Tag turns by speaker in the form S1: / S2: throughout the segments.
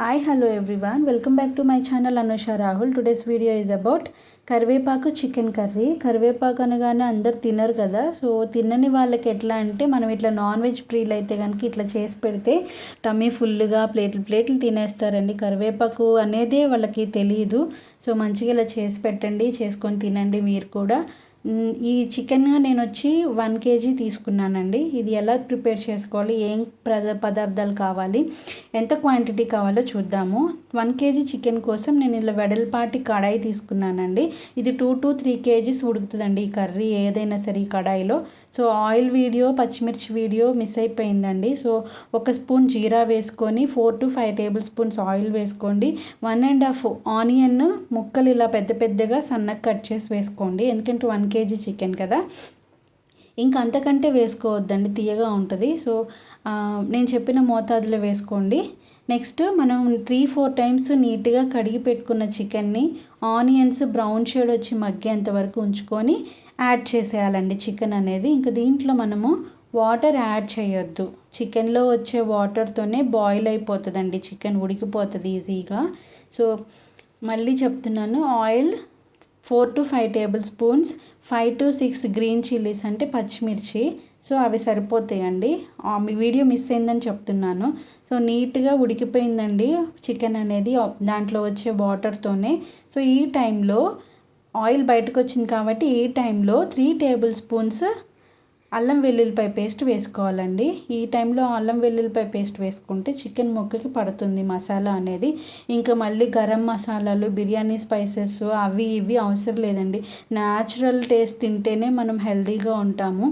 S1: Hi, hello everyone. Welcome back to my channel Anusha Rahul. Today's video is about కరివేపాకు chicken curry. కరివేపాకు అనగానే అందరు తినరు కదా. సో తినని వాళ్ళకి ఎట్లా అంటే మనం ఇట్లా నాన్ వెజ్ ప్రియులు అయితే కనుక ఇట్లా చేసి పెడితే టమ్మీ ఫుల్గా ప్లేట్లు తినేస్తారండి. కరివేపాకు అనేదే వాళ్ళకి తెలియదు. సో మంచిగా ఇలా చేసి పెట్టండి, చేసుకొని తినండి మీరు కూడా. ఈ చికెన్ నేను వచ్చి 1 kg తీసుకున్నానండి. ఇది ఎలా ప్రిపేర్ చేసుకోవాలి, ఏం పదార్థాలు కావాలి, ఎంత క్వాంటిటీ కావాలో చూద్దాము. 1 kg చికెన్ కోసం నేను ఇలా వెడల్పాటి కడాయి తీసుకున్నానండి. ఇది 2 to 3 kgs ఉడుకుతుందండి ఈ కర్రీ ఏదైనా సరే ఈ కడాయిలో. సో ఆయిల్ వీడియో, పచ్చిమిర్చి వీడియో మిస్ అయిపోయిందండి. సో 1 స్పూన్ జీరా వేసుకొని 4 to 5 టేబుల్ స్పూన్స్ ఆయిల్ వేసుకోండి. 1.5 ఆనియన్ ముక్కలు ఇలా పెద్దగా సన్నగా కట్ చేసి వేసుకోండి. ఎందుకంటే 1 kg చికెన్ కదా, ఇంకా అంతకంటే వేసుకోవద్దండి, తీయగా ఉంటుంది. సో నేను చెప్పిన మోతాదులో వేసుకోండి. నెక్స్ట్ మనం 3-4 టైమ్స్ నీట్గా కడిగి పెట్టుకున్న చికెన్ని ఆనియన్స్ బ్రౌన్ షేడ్ వచ్చి మగ్గేంత వరకు ఉంచుకొని యాడ్ చేసేయాలండి చికెన్ అనేది. ఇంకా దీంట్లో మనము వాటర్ యాడ్ చేయొద్దు. చికెన్లో వచ్చే వాటర్తోనే బాయిల్ అయిపోతుందండి, చికెన్ ఉడికిపోతుంది ఈజీగా. సో మళ్ళీ చెప్తున్నాను, oil 4 to 5 table spoons, 5 to 6 green chillies అంటే పచ్చిమిర్చి. సో అవి సరిపోతాయండి. మీ వీడియో మిస్ అయిందని చెప్తున్నాను. సో నీట్గా ఉడికిపోయిందండి చికెన్ అనేది దాంట్లో వచ్చే వాటర్తోనే. సో ఈ టైంలో ఆయిల్ బయటకు వచ్చింది కాబట్టి ఈ టైంలో 3 టేబుల్ స్పూన్స్ అల్లం వెల్లుల్లిపాయ పేస్ట్ వేసుకోవాలండి. ఈ టైంలో అల్లం వెల్లుల్లిపాయ పేస్ట్ వేసుకుంటే చికెన్ ముక్కకి పడుతుంది మసాలా అనేది. ఇంకా మళ్ళీ గరం మసాలాలు, బిర్యానీ స్పైసెస్ అవి ఇవి అవసరం లేదండి. న్యాచురల్ టేస్ట్ తింటేనే మనం హెల్తీగా ఉంటాము.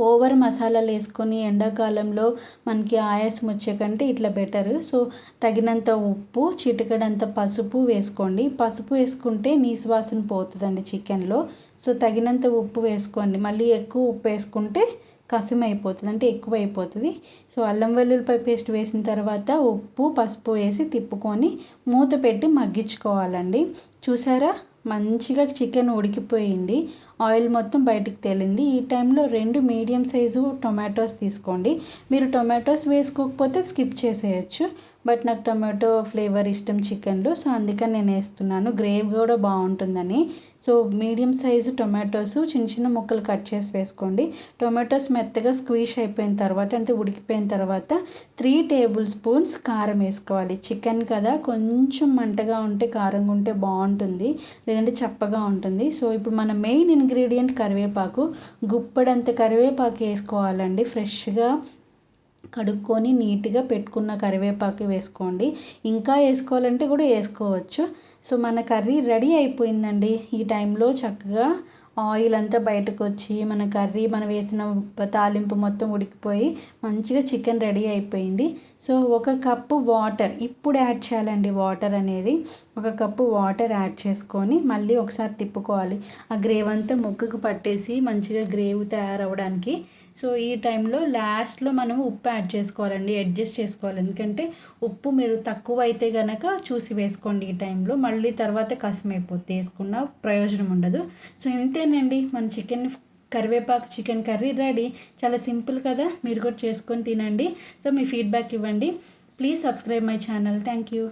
S1: ఓవర్ మసాలాలు వేసుకొని ఎండాకాలంలో మనకి ఆయాసం వచ్చే కంటే ఇట్లా బెటర్. సో తగినంత ఉప్పు, చిటికెడంత పసుపు వేసుకోండి. పసుపు వేసుకుంటే నీసు వాసన పోతుందండి చికెన్లో. సో తగినంత ఉప్పు వేసుకోండి. మళ్ళీ ఎక్కువ ఉప్పు వేసుకుంటే కసం అయిపోతుంది, అంటే ఎక్కువ అయిపోతుంది. సో అల్లం వెల్లుల్లిపాయ పేస్ట్ వేసిన తర్వాత ఉప్పు, పసుపు వేసి తిప్పుకొని మూత పెట్టి మగ్గించుకోవాలండి. చూసారా, మంచిగా చికెన్ ఉడికిపోయింది, ఆయిల్ మొత్తం బయటికి తేలింది. ఈ టైంలో 2 మీడియం సైజు టొమాటోస్ తీసుకోండి. మీరు టొమాటోస్ వేసుకోకపోతే స్కిప్ చేసేయచ్చు, బట్ నాకు టొమాటో ఫ్లేవర్ ఇష్టం చికెన్లో. సో అందుకని నేను వేస్తున్నాను, గ్రేవీ కూడా బాగుంటుందని. సో మీడియం సైజు టొమాటోస్ చిన్న ముక్కలు కట్ చేసి వేసుకోండి. టొమాటోస్ మెత్తగా స్క్వీష్ అయిపోయిన తర్వాత, అంటే ఉడికిపోయిన తర్వాత 3 టేబుల్ స్పూన్స్ కారం వేసుకోవాలి. చికెన్ కదా, కొంచెం మంటగా ఉంటే, కారంగా ఉంటే బాగుంటుంది, లేదంటే చప్పగా ఉంటుంది. సో ఇప్పుడు మన మెయిన్ ఇంగ్రీడియంట్ కరివేపాకు. గుప్పడంత కరివేపాకు వేసుకోవాలండి. ఫ్రెష్గా కడుక్కొని నీట్గా పెట్టుకున్న కరివేపాకు వేసుకోండి. ఇంకా వేసుకోవాలంటే కూడా వేసుకోవచ్చు. సో మన కర్రీ రెడీ అయిపోయిందండి. ఈ టైంలో చక్కగా ఆయిల్ అంతా బయటకు వచ్చి మన కర్రీ, మనం వేసిన తాలింపు మొత్తం ఉడికిపోయి మంచిగా చికెన్ రెడీ అయిపోయింది. సో 1 కప్పు వాటర్ ఇప్పుడు యాడ్ చేయాలండి. వాటర్ అనేది 1 కప్పు వాటర్ యాడ్ చేసుకొని మళ్ళీ ఒకసారి తిప్పుకోవాలి. ఆ గ్రేవ్ అంతా ముక్కకు పట్టేసి మంచిగా గ్రేవీ తయారవడానికి. సో ఈ టైంలో లాస్ట్లో మనం ఉప్పు యాడ్ చేసుకోవాలండి, అడ్జస్ట్ చేసుకోవాలి. ఎందుకంటే ఉప్పు మీరు తక్కువ అయితే కనుక చూసి వేసుకోండి ఈ టైంలో. మళ్ళీ తర్వాత కసమైపోతే వేసుకున్న ప్రయోజనం ఉండదు. సో ఇంతేనండి, మన కరివేపాకు చికెన్ కర్రీ రెడీ. చాలా సింపుల్ కదా, మీరు కూడా చేసుకొని తినండి. సో మీ ఫీడ్బ్యాక్ ఇవ్వండి. Please subscribe my channel. Thank you.